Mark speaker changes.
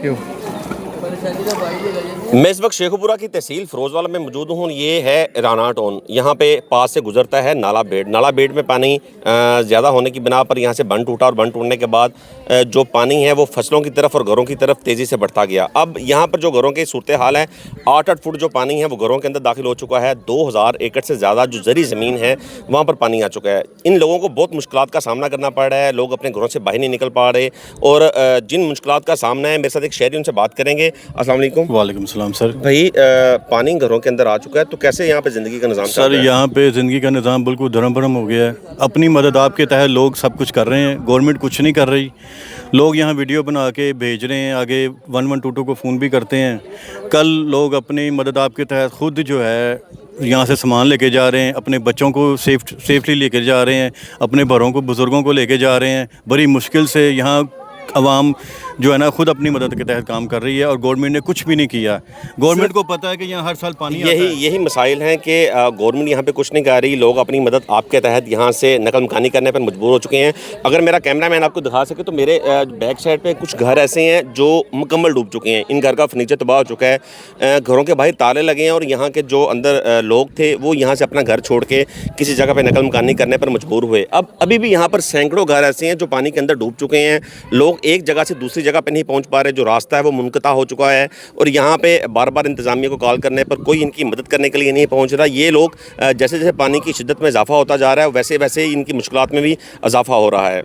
Speaker 1: सकते हो।
Speaker 2: मैं इस वक्त शेखुपुरा की तहसील फिरोजवाला में मौजूद हूँ। ये है राना टाउन। यहाँ पे पास से गुजरता है नाला बेड। नाला बेड में पानी ज़्यादा होने की बिना पर यहाँ से बंद टूटा और बंद टूटने के बाद जो पानी है वो फसलों की तरफ और घरों की तरफ तेज़ी से बढ़ता गया। अब यहाँ पर जो घरों की सूरत हाल है, 8-8 फुट जो पानी है वो घरों के अंदर दाखिल हो चुका है। 2000 एकड़ से ज़्यादा जो ज़री ज़मीन है वहाँ पर पानी आ चुका है। इन लोगों को बहुत मुश्किलात का सामना करना पड़ रहा है। लोग अपने घरों से बाहर नहीं निकल पा रहे और जिन मुश्किलात का सामना है, मेरे साथ एक शहरी, उनसे बात करेंगे। अस्सलाम वालेकुम।
Speaker 1: वालेकुम सलाम सर।
Speaker 2: भाई पानी घरों के अंदर आ चुका है, तो कैसे यहाँ पे ज़िंदगी का निज़ाम चल
Speaker 1: सर
Speaker 2: रहा है?
Speaker 1: यहाँ पे ज़िंदगी का निज़ाम बिल्कुल धर्म भरम हो गया है। अपनी मदद आपके तहत लोग सब कुछ कर रहे हैं, गवर्नमेंट कुछ नहीं कर रही। लोग यहाँ वीडियो बना के भेज रहे हैं, आगे 112 को फ़ोन भी करते हैं। कल लोग अपनी मदद आपके तहत खुद जो है यहाँ से सामान लेके जा रहे हैं, अपने बच्चों को सेफली लेके जा रहे हैं, अपने बड़ों को बुज़ुर्गों को लेके जा रहे हैं। बड़ी मुश्किल से यहाँ अवाम जो है ना खुद अपनी मदद के तहत काम कर रही है और गवर्नमेंट ने कुछ भी नहीं किया। गवर्नमेंट को पता है कि यहाँ हर साल पानी आता है।
Speaker 2: यही मसाइल हैं कि गवर्नमेंट यहाँ पे कुछ नहीं कर रही। लोग अपनी मदद आपके तहत यहाँ से नकल मकानी करने पर मजबूर हो चुके हैं। अगर मेरा कैमरामैन आपको दिखा सके तो मेरे बैक साइड पे कुछ घर ऐसे हैं जो मुकम्मल डूब चुके हैं। इन घर का फर्नीचर तबाह हो चुका है। घरों के बाहर ताले लगे हैं और यहाँ के जो अंदर लोग थे वो यहाँ से अपना घर छोड़ के किसी जगह पर नकल मकानी करने पर मजबूर हुए। अब अभी भी यहाँ पर सैकड़ों घर ऐसे हैं जो पानी के अंदर डूब चुके हैं। लोग एक जगह से दूसरी जगह पे नहीं पहुंच पा रहे। जो रास्ता है वो मुनक़ता हो चुका है और यहाँ पे बार बार इंतज़ामिया को कॉल करने पर कोई इनकी मदद करने के लिए नहीं पहुंच रहा। ये लोग जैसे जैसे पानी की शिद्दत में इजाफा होता जा रहा है वैसे वैसे इनकी मुश्किलात में भी इजाफा हो रहा है।